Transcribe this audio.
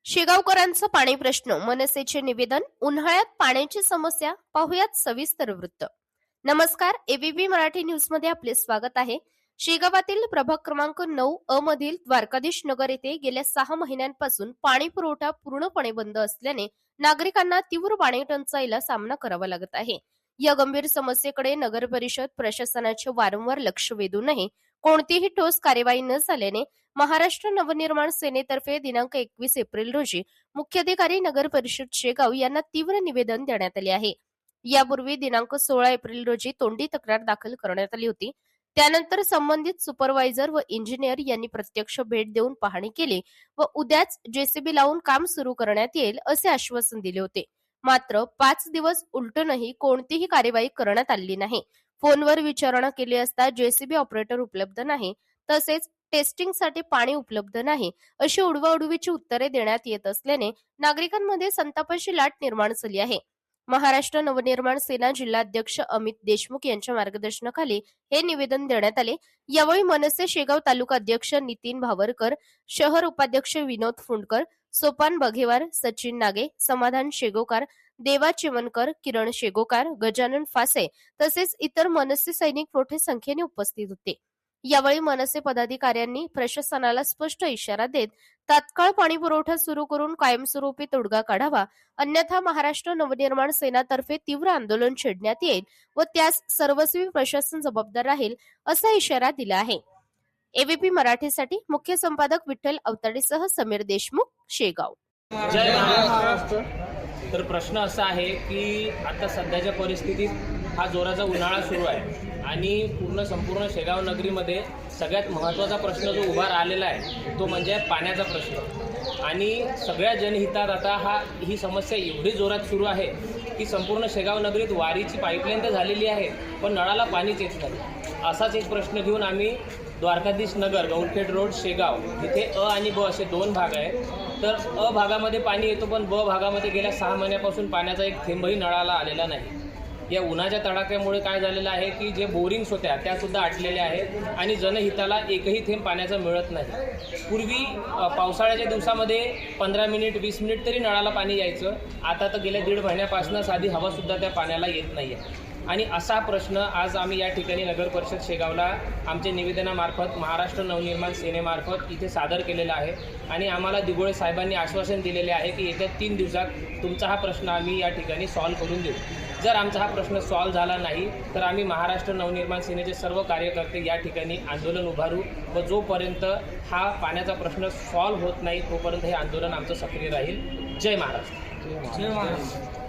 शेगावकरांचा पाणी प्रश्न, मनसेचे निवेदन, उन्हाळ्यात पाण्याची समस्या, पाहुयात सविस्तर वृत्त. नमस्कार, एबीपी मराठी न्यूज मध्ये आपले स्वागत आहे. शेगावातील प्रभाग क्रमांक 9 मधील द्वारकाधीश नगर येथे गेल्या 6 महिन्यांपासून पाणी पुरवठा पूर्णपणे बंद असल्याने नागरिकांना तीव्र पाणी टंचाईला सामना करावा लागत आहे. या गंभीर समस्येकडे नगर परिषद प्रशासनाचे वारंवार लक्ष वेधूनही कोणतीही ठोस कार्यवाही न झाल्याने महाराष्ट्र नवनिर्माण सेनेतर्फे दिनांक 21 एप्रिल रोजी मुख्याधिकारी नगर परिषद शेगाव यांना तीव्र निवेदन देण्यात आले आहे. यापूर्वी दिनांक 16 एप्रिल रोजी तोंडी तक्रार दाखल करण्यात आली होती. त्यानंतर संबंधित सुपरवायझर व इंजिनियर यांनी प्रत्यक्ष भेट देऊन पाहणी केली व उद्याच जेसीबी लावून काम सुरू करण्यात येईल असे आश्वासन दिले होते. मात्र 5 दिवस उलटूनही कोणतीही कार्यवाही करण्यात आली नाही. फोनवर विचारणा केली असता जेसीबी ऑपरेटर उपलब्ध नाही, तसेच टेस्टिंगसाठी पाणी उपलब्ध नाही अशी उडवाउडवीची उत्तरे देण्यात येत असल्याने नागरिकांमध्ये संतापाची लाट निर्माण झाली आहे. महाराष्ट्र नवनिर्माण सेना जिल्हाध्यक्ष अमित देशमुख यांच्या मार्गदर्शनाखाली हे निवेदन देण्यात आले. यावेळी मनसे शेगाव तालुका अध्यक्ष नितीन भावरकर, शहर उपाध्यक्ष विनोद फुंडकर, सोपान बघेवार, सचिन नागे, समाधान शेगोकार, देवा चिमनकर, किरण शेगोकार, गजानन फासे तसेच इतर मनसे सैनिक मोठ्या संख्येने उपस्थित होते. यावेळी मनसे पदाधिकाऱ्यांनी प्रशासनाला स्पष्ट इशारा देत तात्काळ पाणी पुरवठा सुरू करून कायमस्वरूपी तोडगा काढावा, अन्यथा महाराष्ट्र नवनिर्माण सेनातर्फे तीव्र आंदोलन छेडण्यात येईल व त्यास सर्वस्वी प्रशासन जबाबदार राहील असा इशारा दिला आहे. एबीपी मराठीसाठी मुख्य संपादक विठ्ठल अवताडेसह समीर देशमुख, शेगाव. जय महाराष्ट्र. तर प्रश्न असा आहे की आता सध्याच्या परिस्थितीत हा जोराचा उन्हाळा सुरू आहे आणि संपूर्ण शेगाव नगरीमध्ये सगळ्यात महत्त्वाचा प्रश्न जो उभा राहिलेला आहे तो म्हणजे पाण्याचा प्रश्न. आणि सगळ्या जनहितात आता ही समस्या एवढी जोरात सुरू आहे की संपूर्ण शेगाव नगरीत वारीची पाईपलाईन तर झालेली आहे, पण नळाला पाणीच येत नाही. असाच एक प्रश्न घेऊन आम्ही द्वारकाधीश नगर, गौरखेड रोड, शेगाव इथे अ आणि ब असे 2 भाग आहेत. तर अ भागामध्ये पाणी येतो, पण ब भागामध्ये गेल्या 6 महिन्यापासून पाण्याचा एक थेंबही नळाला आलेला नाही. या उन्हाच्या तडाख्यामुळे काय झालेलं आहे की जे बोरिंग्स होत्या त्यासुद्धा आटलेल्या आहेत आणि जनहिताला एकही थेंब पाण्याचा मिळत नाही. पूर्वी पावसाळ्याच्या दिवसामध्ये 15 मिनिट 20 मिनिट तरी नळाला पाणी यायचं. आता तर गेल्या 1.5 महिन्यापासून साधी हवासुद्धा त्या पाण्याला येत नाही आहे. आणि असा प्रश्न आज आम्ही या ठिकाणी नगर परिषद शेगावला आमच्या निवेदनामार्फत महाराष्ट्र नवनिर्माण सेनेमार्फत इथे सादर केलेला आहे. आणि आम्हाला दिगोळे साहेबांनी आश्वासन दिलेले आहे की येत्या 3 दिवसात तुमचा हा प्रश्न आम्ही या ठिकाणी सॉल्व्ह करून देऊ. जर आमचा हा प्रश्न सॉल्व्ह झाला नाही तर आम्ही महाराष्ट्र नवनिर्माण सेनेचे सर्व कार्यकर्ते या ठिकाणी आंदोलन उभारू व जोपर्यंत हा पाण्याचा प्रश्न सॉल्व्ह होत नाही तोपर्यंत हे आंदोलन आमचं सक्रिय राहील. जय महाराष्ट्र.